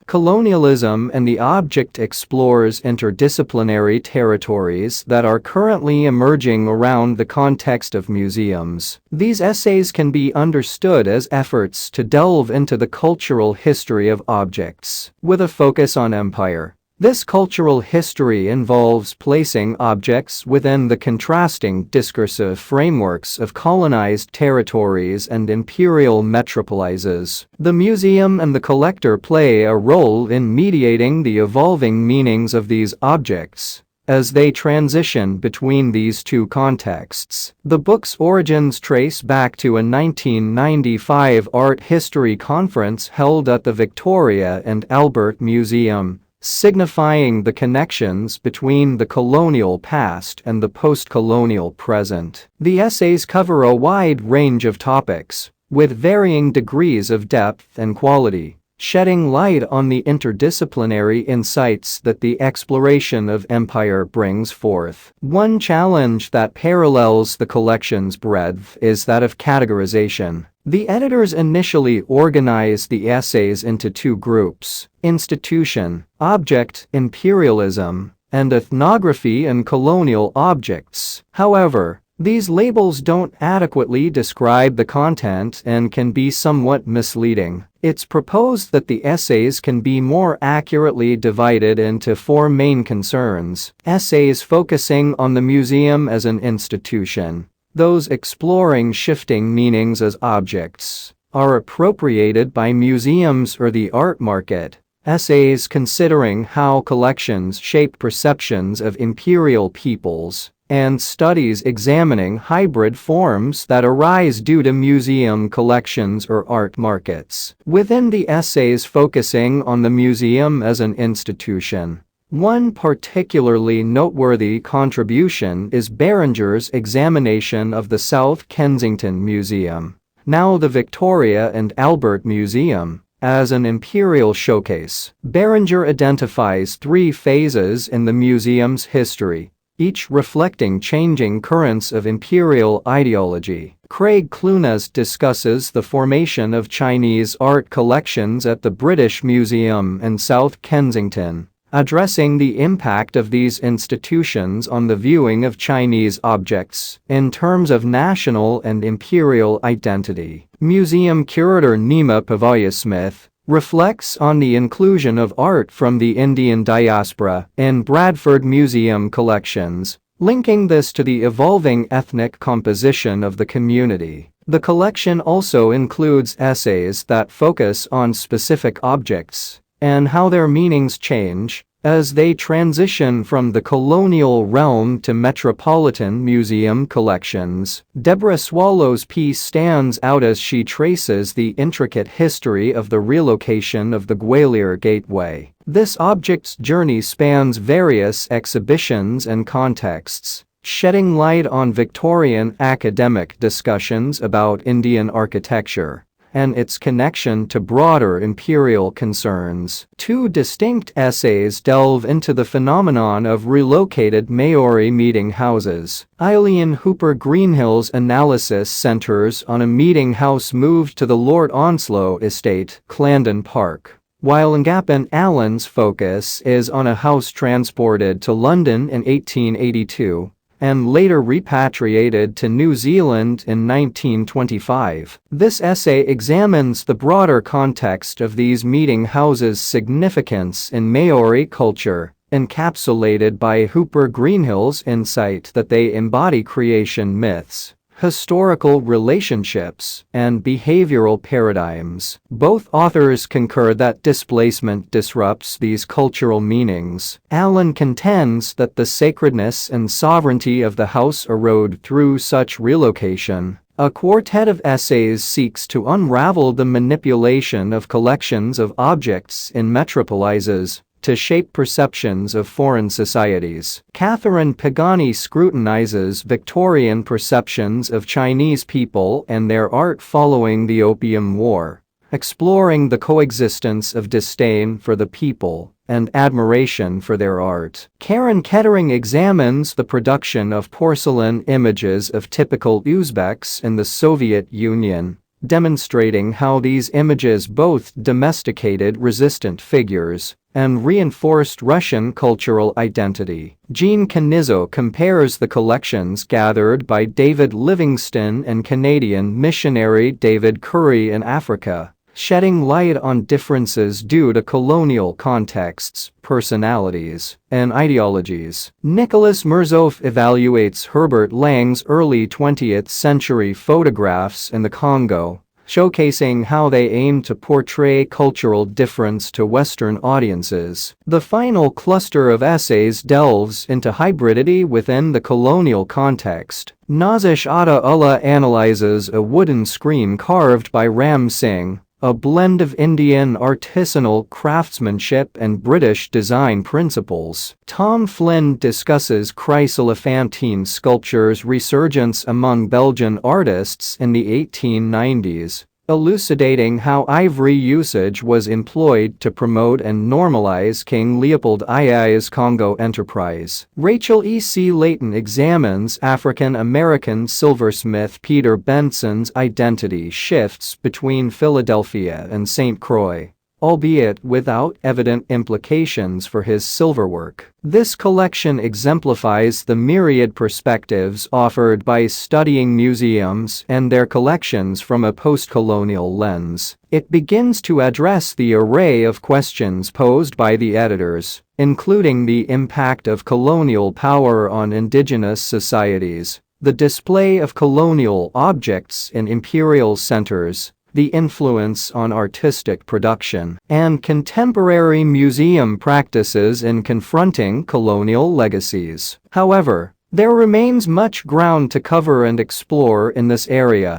Colonialism and the Object explores interdisciplinary territories that are currently emerging around the context of museums. These essays can be understood as efforts to delve into the cultural history of objects, with a focus on empire. This cultural history involves placing objects within the contrasting discursive frameworks of colonized territories and imperial metropolises. The museum and the collector play a role in mediating the evolving meanings of these objects as they transition between these two contexts. The book's origins trace back to a 1995 art history conference held at the Victoria and Albert Museum, signifying the connections between the colonial past and the post-colonial present. The essays cover a wide range of topics, with varying degrees of depth and quality, shedding light on the interdisciplinary insights that the exploration of empire brings forth. One challenge that parallels the collection's breadth is that of categorization. The editors initially organized the essays into two groups: institution, object, imperialism, and ethnography and colonial objects. However, these labels don't adequately describe the content and can be somewhat misleading. It's proposed that the essays can be more accurately divided into four main concerns: essays focusing on the museum as an institution, those exploring shifting meanings as objects are appropriated by museums or the art market, essays considering how collections shape perceptions of imperial peoples, and studies examining hybrid forms that arise due to museum collections or art markets. Within the essays focusing on the museum as an institution, one particularly noteworthy contribution is Barringer's examination of the South Kensington Museum, now the Victoria and Albert Museum, as an imperial showcase. Barringer identifies three phases in the museum's history, each reflecting changing currents of imperial ideology. Craig Clunes discusses the formation of Chinese art collections at the British Museum and South Kensington, addressing the impact of these institutions on the viewing of Chinese objects in terms of national and imperial identity. Museum curator Nima Pavaya-Smith reflects on the inclusion of art from the Indian diaspora in Bradford Museum collections, linking this to the evolving ethnic composition of the community. The collection also includes essays that focus on specific objects and how their meanings change as they transition from the colonial realm to metropolitan museum collections. Deborah Swallow's piece stands out as she traces the intricate history of the relocation of the Gwalior Gateway. This object's journey spans various exhibitions and contexts, shedding light on Victorian academic discussions about Indian architecture and its connection to broader imperial concerns. Two distinct essays delve into the phenomenon of relocated Maori meeting houses. Eileen Hooper Greenhill's analysis centers on a meeting house moved to the Lord Onslow estate, Clarendon Park, while Ngapin Allen's focus is on a house transported to London in 1882 and later repatriated to New Zealand in 1925. This essay examines the broader context of these meeting houses' significance in Maori culture, encapsulated by Hooper Greenhill's insight that they embody creation myths, historical relationships, and behavioral paradigms. Both authors concur that displacement disrupts these cultural meanings. Allen contends that the sacredness and sovereignty of the house erode through such relocation. A quartet of essays seeks to unravel the manipulation of collections of objects in metropolises to shape perceptions of foreign societies. Catherine Pagani scrutinizes Victorian perceptions of Chinese people and their art following the Opium War, exploring the coexistence of disdain for the people and admiration for their art. Karen Kettering examines the production of porcelain images of typical Uzbeks in the Soviet Union, demonstrating how these images both domesticated resistant figures and reinforced Russian cultural identity. Jean Canizo compares the collections gathered by David Livingstone and Canadian missionary David Curry in Africa, shedding light on differences due to colonial contexts, personalities, and ideologies. Nicholas Mirzoeff evaluates Herbert Lang's early 20th century photographs in the Congo, showcasing how they aim to portray cultural difference to Western audiences. The final cluster of essays delves into hybridity within the colonial context. Nazish Atta Ullah analyzes a wooden screen carved by Ram Singh, a blend of Indian artisanal craftsmanship and British design principles. Tom Flynn discusses chryselephantine sculpture's resurgence among Belgian artists in the 1890s, elucidating how ivory usage was employed to promote and normalize King Leopold II's Congo enterprise. Rachel E. C. Layton examines African-American silversmith Peter Benson's identity shifts between Philadelphia and St. Croix, albeit without evident implications for his silverwork. This collection exemplifies the myriad perspectives offered by studying museums and their collections from a post-colonial lens. It begins to address the array of questions posed by the editors, including the impact of colonial power on indigenous societies, the display of colonial objects in imperial centers, the influence on artistic production, and contemporary museum practices in confronting colonial legacies. However, there remains much ground to cover and explore in this area.